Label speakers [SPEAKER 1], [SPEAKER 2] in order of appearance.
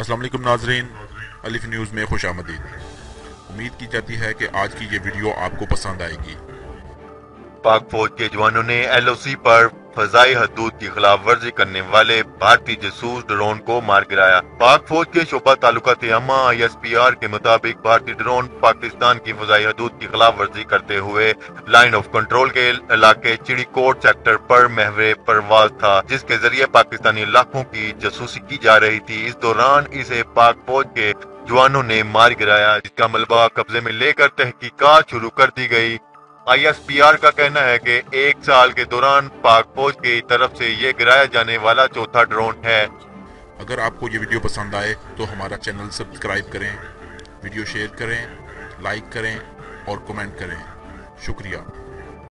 [SPEAKER 1] السلام علیکم ناظرین، الف نیوز میں خوش آمدید۔ امید کی جاتی ہے کہ آج کی یہ ویڈیو آپ کو پسند آئے گی۔
[SPEAKER 2] پاک فوج کے جوانوں نے ایل او سی پر فضائی حدود کی خلاف ورزی کرنے والے بھارتی جاسوس ڈرون کو مار گرایا۔ پاک فوج کے شعبہ تعلقات عامہ ISPR کے مطابق بھارتی ڈرون پاکستان کی فضائی حدود کی خلاف ورزی کرتے ہوئے لائن آف کنٹرول کے علاقے چڑی کوٹ سیکٹر پر محور پرواز تھا، جس کے ذریعے پاکستانی علاقوں کی جاسوسی کی جا رہی تھی۔ اس دوران اسے پاک فوج کے جوانوں نے مار گرایا، جس کا ملبہ قبضے میں لے کر تحقیقات شروع کر دی گئی۔ ISPR کا کہنا ہے کہ ایک سال کے دوران پاک فوج کی طرف سے یہ گرایا جانے والا چوتھا ڈرون ہے۔
[SPEAKER 1] اگر آپ کو یہ ویڈیو پسند آئے تو ہمارا چینل سبسکرائب کریں، ویڈیو شیئر کریں، لائک کریں اور کمنٹ کریں۔ شکریہ۔